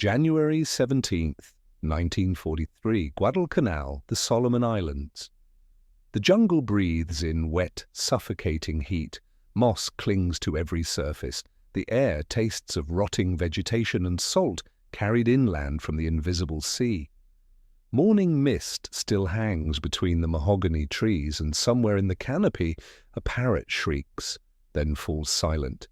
January 17th, 1943, Guadalcanal, the Solomon Islands. The jungle breathes in wet, suffocating heat. Moss clings to every surface. The air tastes of rotting vegetation and salt carried inland from the invisible sea. Morning mist still hangs between the mahogany trees, and somewhere in the canopy a parrot shrieks, then falls silent.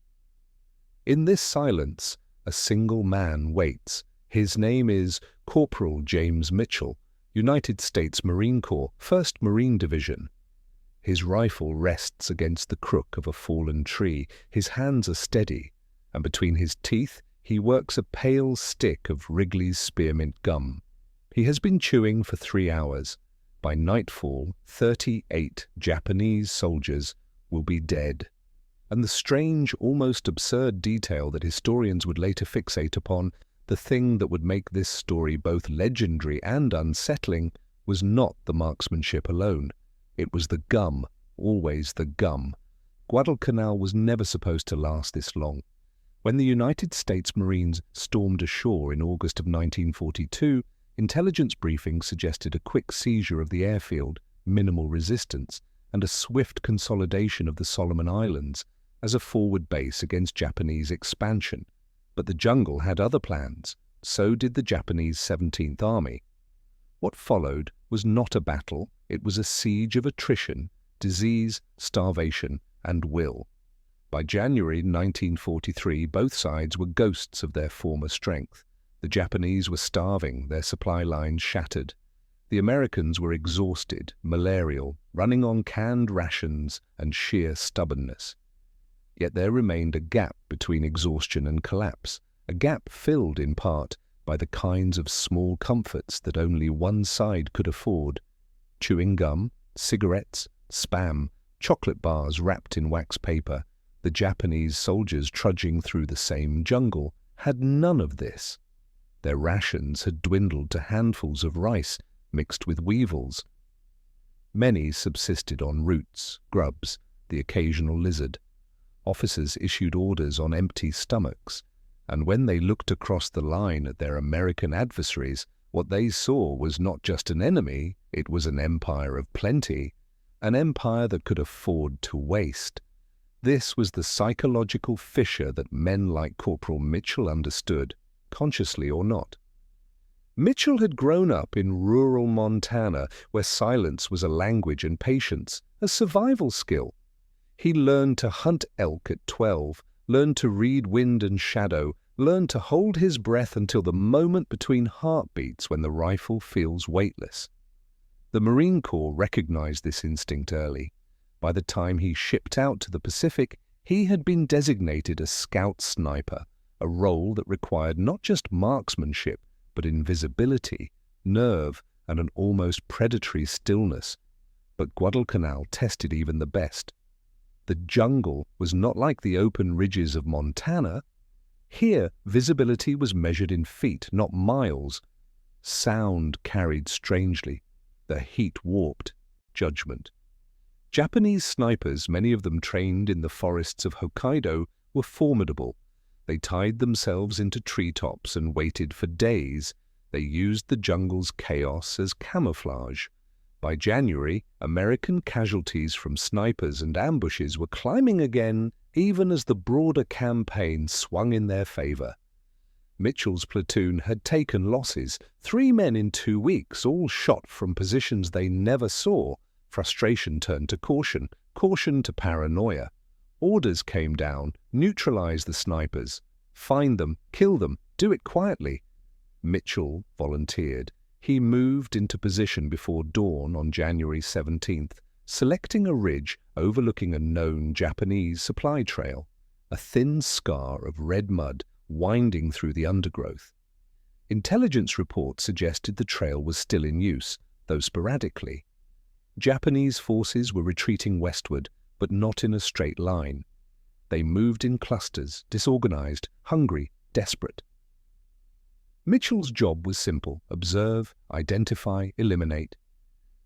In this silence, a single man waits. His name is Corporal James Mitchell, United States Marine Corps, 1st Marine Division. His rifle rests against the crook of a fallen tree. His hands are steady, and between his teeth he works a pale stick of Wrigley's spearmint gum. He has been chewing for 3 hours. By nightfall, 38 Japanese soldiers will be dead. And the strange, almost absurd detail that historians would later fixate upon, the thing that would make this story both legendary and unsettling, was not the marksmanship alone. It was the gum, always the gum. Guadalcanal was never supposed to last this long. When the United States Marines stormed ashore in August of 1942, intelligence briefings suggested a quick seizure of the airfield, minimal resistance, and a swift consolidation of the Solomon Islands as a forward base against Japanese expansion. But the jungle had other plans. So did the Japanese 17th Army. What followed was not a battle, it was a siege of attrition, disease, starvation, and will. By January 1943, both sides were ghosts of their former strength. The Japanese were starving, their supply lines shattered. The Americans were exhausted, malarial, running on canned rations and sheer stubbornness. Yet there remained a gap between exhaustion and collapse, a gap filled in part by the kinds of small comforts that only one side could afford. Chewing gum, cigarettes, Spam, chocolate bars wrapped in wax paper. The Japanese soldiers trudging through the same jungle had none of this. Their rations had dwindled to handfuls of rice mixed with weevils. Many subsisted on roots, grubs, the occasional lizard. Officers issued orders on empty stomachs, and when they looked across the line at their American adversaries, what they saw was not just an enemy, it was an empire of plenty, an empire that could afford to waste. This was the psychological fissure that men like Corporal Mitchell understood, consciously or not. Mitchell had grown up in rural Montana, where silence was a language and patience, a survival skill. He learned to hunt elk at 12, learned to read wind and shadow, learned to hold his breath until the moment between heartbeats when the rifle feels weightless. The Marine Corps recognized this instinct early. By the time he shipped out to the Pacific, he had been designated a scout sniper, a role that required not just marksmanship, but invisibility, nerve, and an almost predatory stillness. But Guadalcanal tested even the best. The jungle was not like the open ridges of Montana. Here, visibility was measured in feet, not miles. Sound carried strangely. The heat warped judgment. Japanese snipers, many of them trained in the forests of Hokkaido, were formidable. They tied themselves into treetops and waited for days. They used the jungle's chaos as camouflage. By January, American casualties from snipers and ambushes were climbing again, even as the broader campaign swung in their favor. Mitchell's platoon had taken losses, 3 men in 2 weeks, all shot from positions they never saw. Frustration turned to caution, caution to paranoia. Orders came down, neutralize the snipers, find them, kill them, do it quietly. Mitchell volunteered. He moved into position before dawn on January 17th, selecting a ridge overlooking a known Japanese supply trail, a thin scar of red mud winding through the undergrowth. Intelligence reports suggested the trail was still in use, though sporadically. Japanese forces were retreating westward, but not in a straight line. They moved in clusters, disorganized, hungry, desperate. Mitchell's job was simple: observe, identify, eliminate.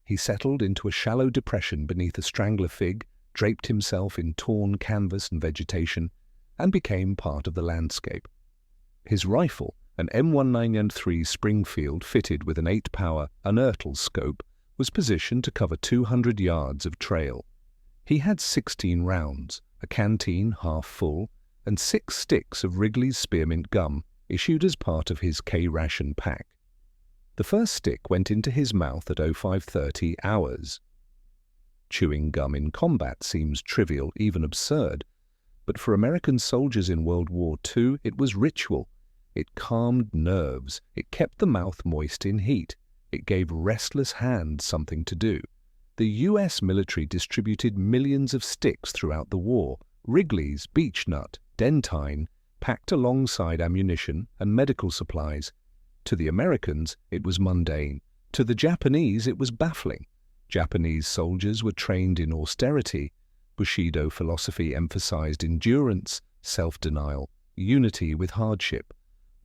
He settled into a shallow depression beneath a strangler fig, draped himself in torn canvas and vegetation, and became part of the landscape. His rifle, An M1993 Springfield fitted with an 8-power Unertl scope was positioned to cover 200 yards of trail. He had 16 rounds, a canteen half full, and 6 sticks of Wrigley's Spearmint gum issued as part of his K-ration pack. The first stick went into his mouth at 0530 hours. Chewing gum in combat seems trivial, even absurd, but for American soldiers in World War II it was ritual. It calmed nerves, it kept the mouth moist in heat, it gave restless hands something to do. The US military distributed millions of sticks throughout the war, Wrigley's, beechnut, dentine, packed alongside ammunition and medical supplies. To the Americans, it was mundane. To the Japanese, it was baffling. Japanese soldiers were trained in austerity. Bushido philosophy emphasized endurance, self-denial, unity with hardship.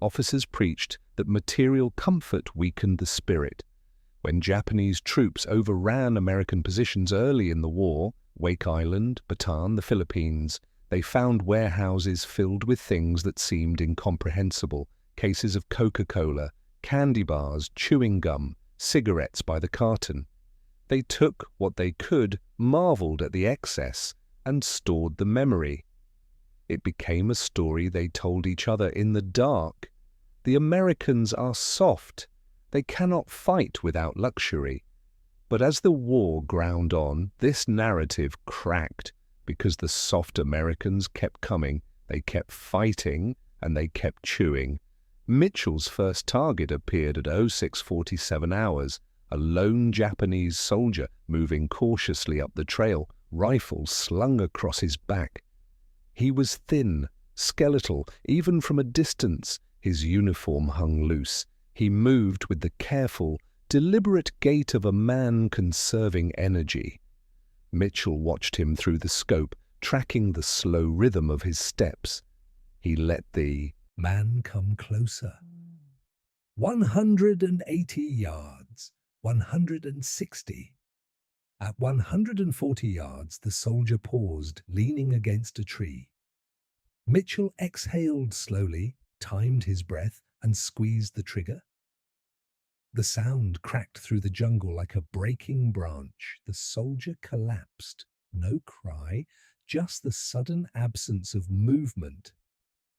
Officers preached that material comfort weakened the spirit. When Japanese troops overran American positions early in the war, Wake Island, Bataan, the Philippines, they found warehouses filled with things that seemed incomprehensible, cases of Coca-Cola, candy bars, chewing gum, cigarettes by the carton. They took what they could, marveled at the excess, and stored the memory. It became a story they told each other in the dark. The Americans are soft. They cannot fight without luxury. But as the war ground on, this narrative cracked because the soft Americans kept coming, they kept fighting, and they kept chewing. Mitchell's first target appeared at 0647 hours, a lone Japanese soldier moving cautiously up the trail, rifle slung across his back. He was thin, skeletal, even from a distance. His uniform hung loose. He moved with the careful, deliberate gait of a man conserving energy. Mitchell watched him through the scope, tracking the slow rhythm of his steps. He let the man come closer. 180 yards, 160. At 140 yards, the soldier paused, leaning against a tree. Mitchell exhaled slowly, timed his breath, and squeezed the trigger. The sound cracked through the jungle like a breaking branch. The soldier collapsed. No cry, just the sudden absence of movement.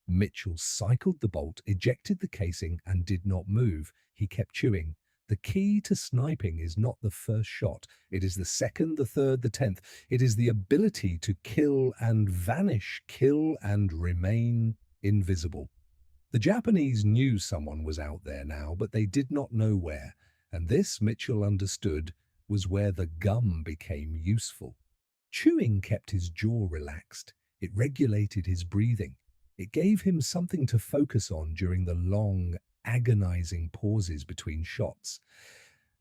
Mitchell cycled the bolt, ejected the casing, and did not move. He kept chewing. The key to sniping is not the first shot. It is the second, the third, the 10th. It is the ability to kill and vanish, kill and remain invisible. The Japanese knew someone was out there now, but they did not know where, and this, Mitchell understood, was where the gum became useful. Chewing kept his jaw relaxed. It regulated his breathing. It gave him something to focus on during the long, agonizing pauses between shots.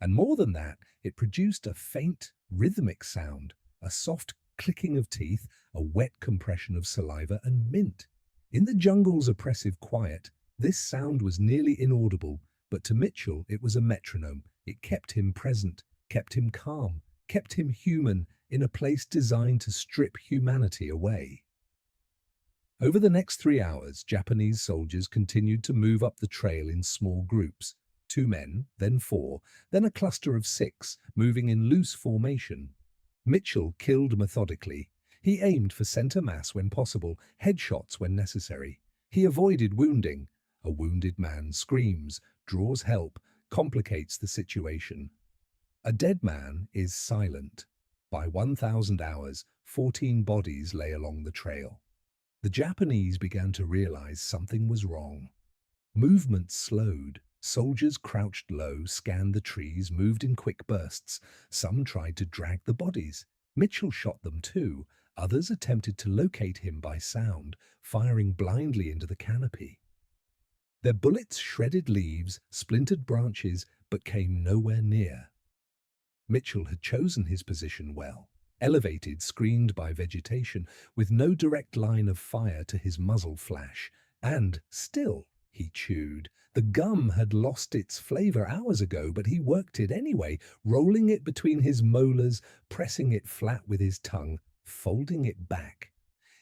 And more than that, it produced a faint, rhythmic sound, a soft clicking of teeth, a wet compression of saliva, and mint. In the jungle's oppressive quiet, this sound was nearly inaudible, but to Mitchell it was a metronome. It kept him present, kept him calm, kept him human in a place designed to strip humanity away. Over the next 3 hours, Japanese soldiers continued to move up the trail in small groups, 2 men, then 4, then a cluster of 6, moving in loose formation. Mitchell killed methodically. He aimed for center mass when possible, headshots when necessary. He avoided wounding. A wounded man screams, draws help, complicates the situation. A dead man is silent. By 1,000 hours, 14 bodies lay along the trail. The Japanese began to realize something was wrong. Movement slowed. Soldiers crouched low, scanned the trees, moved in quick bursts. Some tried to drag the bodies. Mitchell shot them too. Others attempted to locate him by sound, firing blindly into the canopy. Their bullets shredded leaves, splintered branches, but came nowhere near. Mitchell had chosen his position well, elevated, screened by vegetation, with no direct line of fire to his muzzle flash. And still, he chewed. The gum had lost its flavor hours ago, but he worked it anyway, rolling it between his molars, pressing it flat with his tongue, folding it back.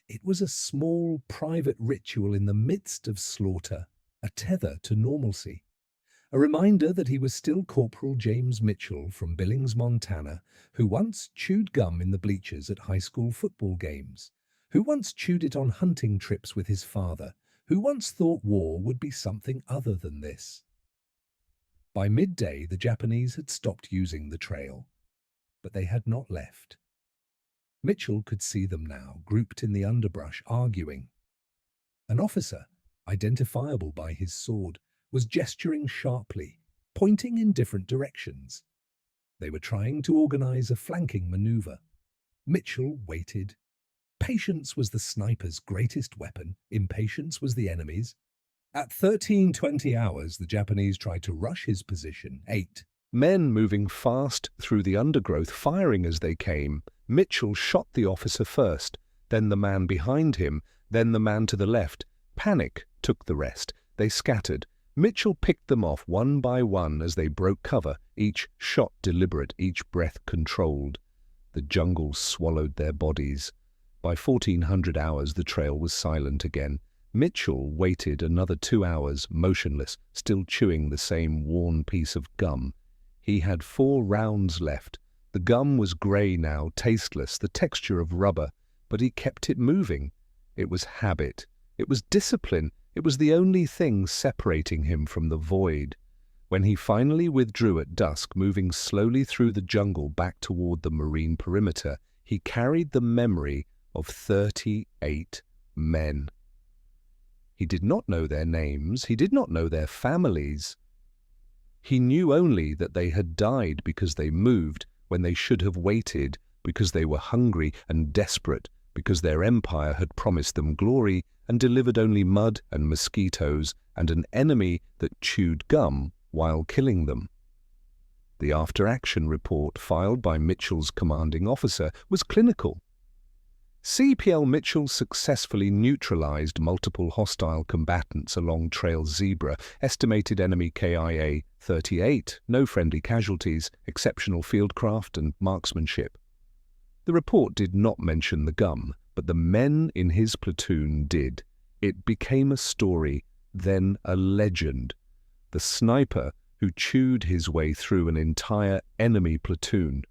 It was a small, private ritual in the midst of slaughter. a tether to normalcy. A reminder that he was still Corporal James Mitchell from Billings, Montana, who once chewed gum in the bleachers at high school football games, who once chewed it on hunting trips with his father, who once thought war would be something other than this. By midday, the Japanese had stopped using the trail, but they had not left. Mitchell could see them now, grouped in the underbrush, arguing. An officer, identifiable by his sword, was gesturing sharply, pointing in different directions. They were trying to organize a flanking maneuver. Mitchell waited. Patience was the sniper's greatest weapon, impatience was the enemy's. At 13:20 hours, the Japanese tried to rush his position. 8 men moving fast through the undergrowth, firing as they came. Mitchell shot the officer first, then the man behind him, then the man to the left. Panic took the rest. They scattered. Mitchell picked them off one by one as they broke cover, each shot deliberate, each breath controlled. The jungle swallowed their bodies. By 1400 hours, the trail was silent again. Mitchell waited another 2 hours, motionless, still chewing the same worn piece of gum. He had 4 rounds left. The gum was grey now, tasteless, the texture of rubber, but he kept it moving. It was habit. It was discipline. It was the only thing separating him from the void. When he finally withdrew at dusk, moving slowly through the jungle back toward the marine perimeter, he carried the memory of 38 men. He did not know their names. He did not know their families. He knew only that they had died because they moved when they should have waited, because they were hungry and desperate, because their empire had promised them glory and delivered only mud and mosquitoes and an enemy that chewed gum while killing them. The after-action report filed by Mitchell's commanding officer was clinical. CPL Mitchell successfully neutralized multiple hostile combatants along Trail Zebra, estimated enemy KIA 38, no friendly casualties, exceptional fieldcraft and marksmanship. The report did not mention the gum, but the men in his platoon did. It became a story, then a legend. The sniper who chewed his way through an entire enemy platoon.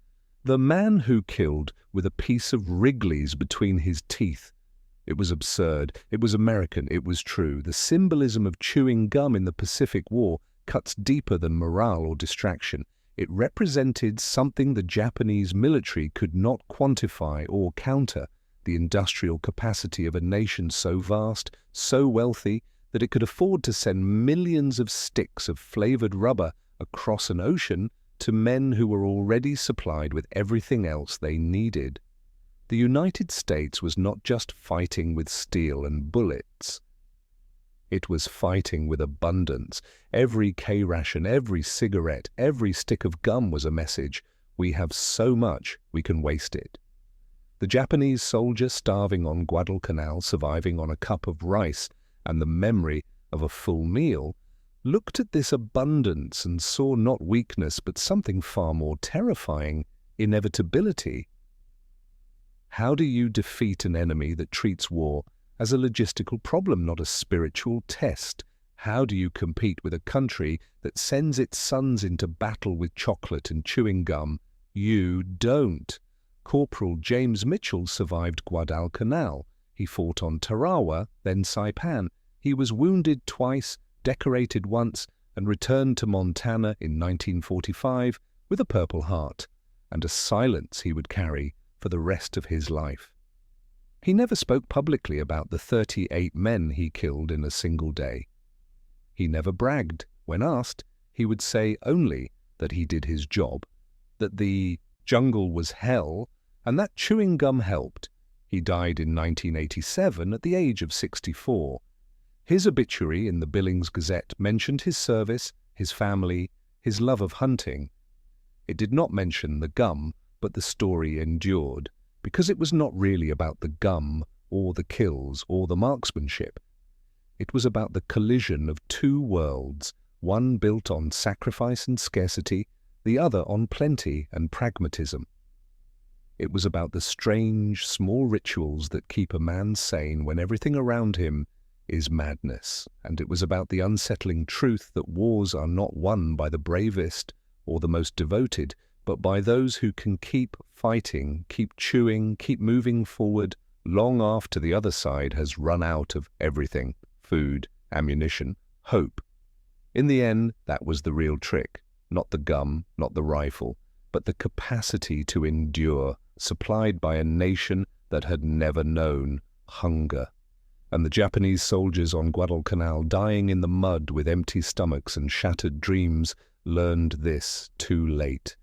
The man who killed with a piece of Wrigley's between his teeth. It was absurd. It was American. It was true. The symbolism of chewing gum in the Pacific War cuts deeper than morale or distraction. It represented something the Japanese military could not quantify or counter, the industrial capacity of a nation so vast, so wealthy, that it could afford to send millions of sticks of flavored rubber across an ocean to men who were already supplied with everything else they needed. The United States was not just fighting with steel and bullets. It was fighting with abundance. Every K-ration, every cigarette, every stick of gum was a message. We have so much, we can waste it. The Japanese soldier starving on Guadalcanal, surviving on a cup of rice and the memory of a full meal, looked at this abundance and saw not weakness but something far more terrifying, inevitability. How do you defeat an enemy that treats war as a logistical problem, not a spiritual test? How do you compete with a country that sends its sons into battle with chocolate and chewing gum? You don't. Corporal James Mitchell survived Guadalcanal. He fought on Tarawa, then Saipan. He was wounded twice, decorated once, and returned to Montana in 1945 with a Purple Heart and a silence he would carry for the rest of his life. He never spoke publicly about the 38 men he killed in a single day. He never bragged. When asked, he would say only that he did his job, that the jungle was hell, and that chewing gum helped. He died in 1987 at the age of 64. His obituary in the Billings Gazette mentioned his service, his family, his love of hunting. It did not mention the gum, but the story endured, because it was not really about the gum or the kills or the marksmanship. It was about the collision of two worlds, one built on sacrifice and scarcity, the other on plenty and pragmatism. It was about the strange, small rituals that keep a man sane when everything around him is madness, and it was about the unsettling truth that wars are not won by the bravest or the most devoted, but by those who can keep fighting, keep chewing, keep moving forward, long after the other side has run out of everything: food, ammunition, hope. In the end, that was the real trick. Not the gum, not the rifle, but the capacity to endure, supplied by a nation that had never known hunger. And the Japanese soldiers on Guadalcanal, dying in the mud with empty stomachs and shattered dreams, learned this too late.